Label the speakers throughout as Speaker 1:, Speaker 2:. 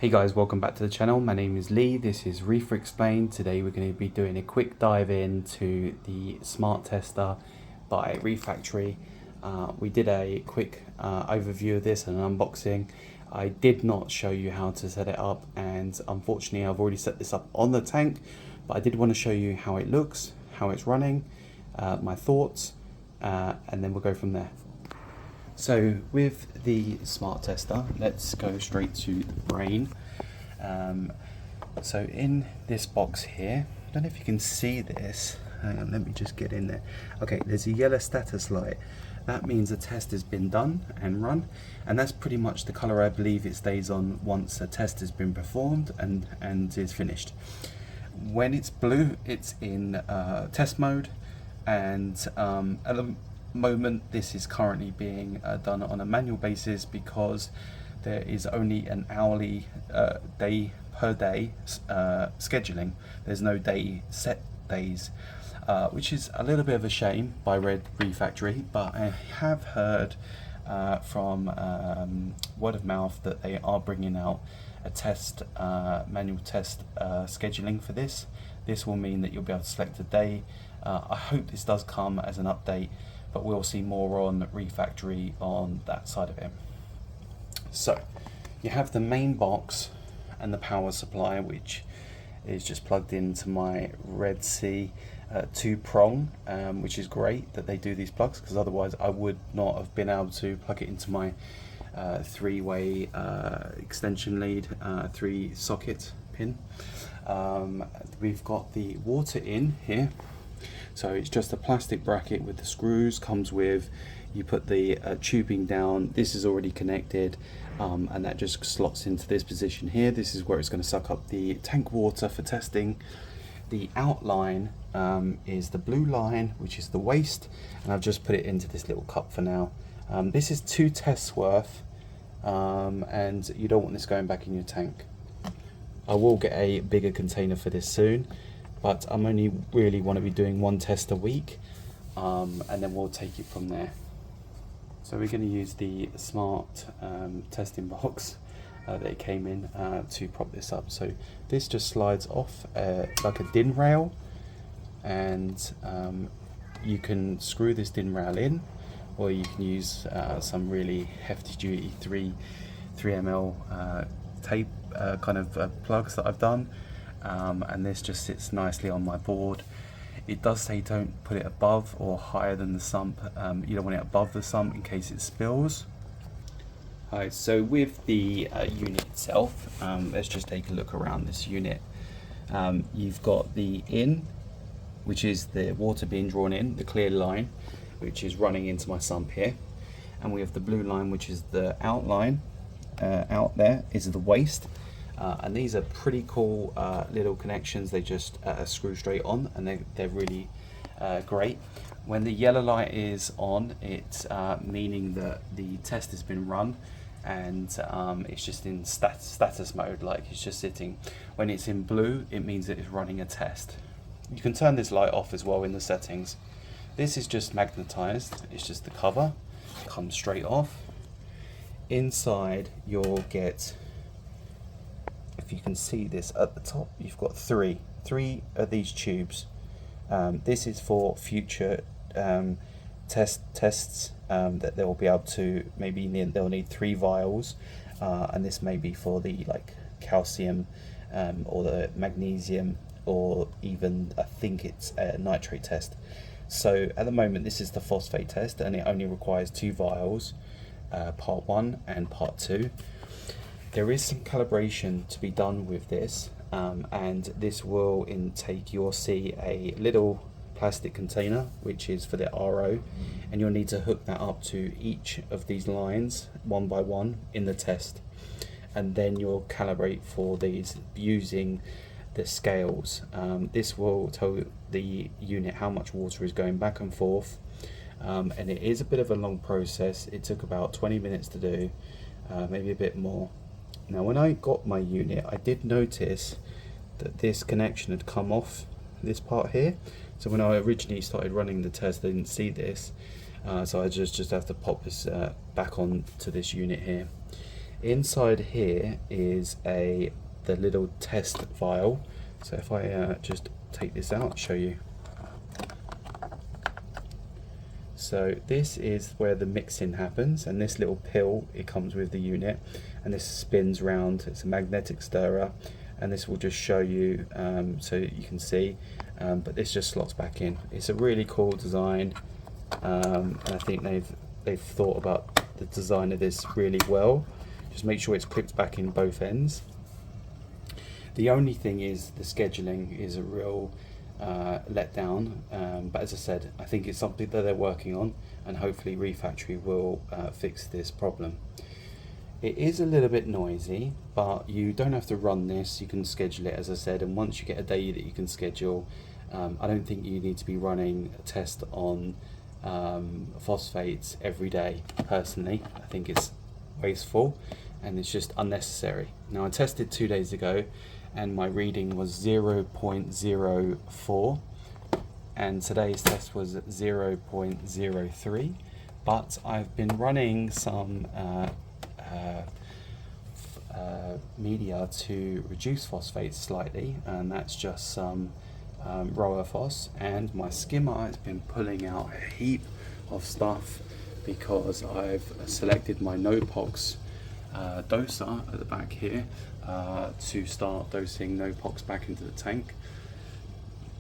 Speaker 1: Hey guys, welcome back to the channel. My name is Lee. This is Reefer Explained. Today we're going to be doing a quick dive into the Smart Tester by Reeffactory. We did a quick overview of this and an unboxing. I did not show you how to set it up, and unfortunately I've already set this up on the tank, but I did want to show you how it looks, how it's running, my thoughts, and then we'll go from there. So with the Smart Tester, let's go straight to the brain. So in this box here, I don't know if you can see this. Hang on, let me just get in there. Okay, there's a yellow status light. That means a test has been done and run, and that's pretty much the color I believe it stays on once a test has been performed and is finished. When it's blue, it's in test mode, and at the moment this is currently being done on a manual basis because there is only an hourly day per day scheduling. There's no day set days, which is a little bit of a shame by Reeffactory, but I have heard from word of mouth that they are bringing out a test manual test scheduling for this. This will mean that you'll be able to select a day. I hope this does come as an update, but we'll see more on Reeffactory on that side of it. So you have the main box and the power supply, which is just plugged into my Red Sea 2-prong, which is great that they do these plugs, because otherwise I would not have been able to plug it into my 3-way extension lead 3-socket pin. We've got the water in here. So it's just a plastic bracket with the screws, comes with, you put the tubing down, this is already connected, and that just slots into this position here. This is where it's going to suck up the tank water for testing. The outline is the blue line, which is the waste, and I've just put it into this little cup for now. This is 2 tests worth, and you don't want this going back in your tank. I will get a bigger container for this soon, but I'm only really want to be doing 1 test a week, and then we'll take it from there. So we're going to use the smart testing box that it came in to prop this up. So this just slides off like a DIN rail, and you can screw this DIN rail in, or you can use some really hefty duty 3mm tape kind of plugs that I've done. And this just sits nicely on my board. It does say don't put it above or higher than the sump. You don't want it above the sump in case it spills. Alright, so with the unit itself, let's just take a look around this unit. You've got the in, which is the water being drawn in, the clear line, which is running into my sump here. And we have the blue line, which is the outline. Out there is the waste. And these are pretty cool little connections. They just screw straight on, and they're really great. When the yellow light is on, it's meaning that the test has been run, and it's just in status mode, like it's just sitting. When it's in blue, it means that it's running a test. You can turn this light off as well in the settings. This is just magnetized. It's just the cover, comes straight off. Inside you'll get, if you can see this at the top, you've got three of these tubes. This is for future tests that they'll be able to, maybe they'll need 3 vials, and this may be for the calcium or the magnesium, or even I think it's a nitrate test. So at the moment this is the phosphate test, and it only requires 2 vials, part 1 and part 2. There is some calibration to be done with this, and this will intake, you'll see a little plastic container which is for the RO, and you'll need to hook that up to each of these lines one by one in the test, and then you'll calibrate for these using the scales. This will tell the unit how much water is going back and forth, and it is a bit of a long process. It took about 20 minutes to do, maybe a bit more. Now when I got my unit, I did notice that this connection had come off this part here. So when I originally started running the test, I didn't see this, so I just have to pop this back on to this unit here. Inside here is the little test vial. So if I just take this out, show you. So this is where the mixing happens, and this little pill, it comes with the unit, and this spins round. It's a magnetic stirrer, and this will just show you so you can see, but this just slots back in. It's a really cool design, and I think they've thought about the design of this really well. Just make sure it's clipped back in both ends. The only thing is the scheduling is a real letdown, but as I said, I think it's something that they're working on, and hopefully Reeffactory will fix this problem. It is a little bit noisy, but you don't have to run this. You can schedule it, as I said, and once you get a day that you can schedule, I don't think you need to be running a test on phosphates every day. Personally, I think it's wasteful and it's just unnecessary. Now, I tested 2 days ago and my reading was 0.04, and today's test was 0.03, but I've been running some media to reduce phosphates slightly, and that's just some Reeffactory, and my skimmer has been pulling out a heap of stuff because I've selected my NoPox doser at the back here to start dosing NoPox back into the tank.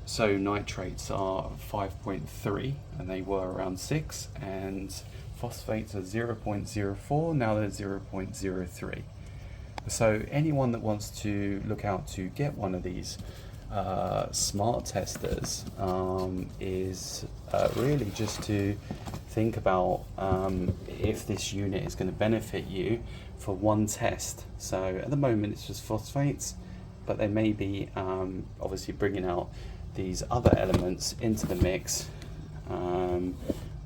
Speaker 1: So nitrates are 5.3 and they were around 6, and phosphates are 0.04, now they're 0.03. So anyone that wants to look out to get one of these smart testers is really just to think about if this unit is going to benefit you for one test. So at the moment it's just phosphates, but they may be obviously bringing out these other elements into the mix,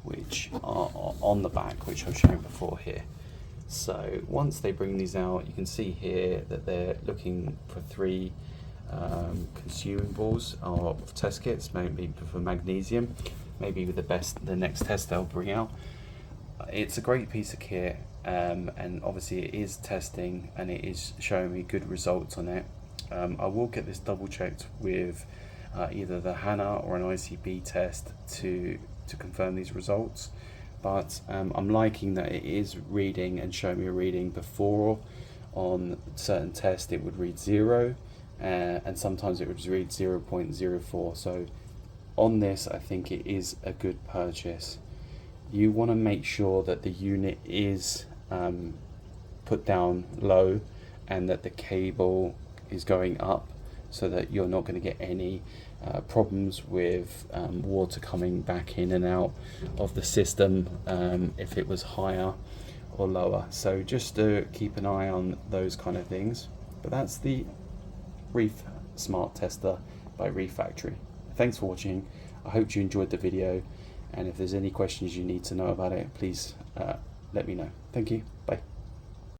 Speaker 1: which are on the back, which I've shown before here. So once they bring these out, you can see here that they're looking for 3 consumables of test kits, maybe for magnesium, maybe with the next test they'll bring out. It's a great piece of kit, and obviously it is testing and it is showing me good results on it. I will get this double checked with either the HANA or an ICP test to confirm these results, but I'm liking that it is reading and showing me a reading. Before, on certain tests it would read 0, and sometimes it would read 0.04. so on this I think it is a good purchase. You want to make sure that the unit is put down low and that the cable is going up, so that you're not going to get any problems with water coming back in and out of the system if it was higher or lower. So just to keep an eye on those kind of things. But that's the Reef Smart Tester by Reeffactory. Thanks for watching. I hope you enjoyed the video, and if there's any questions you need to know about it, please let me know. Thank you. Bye.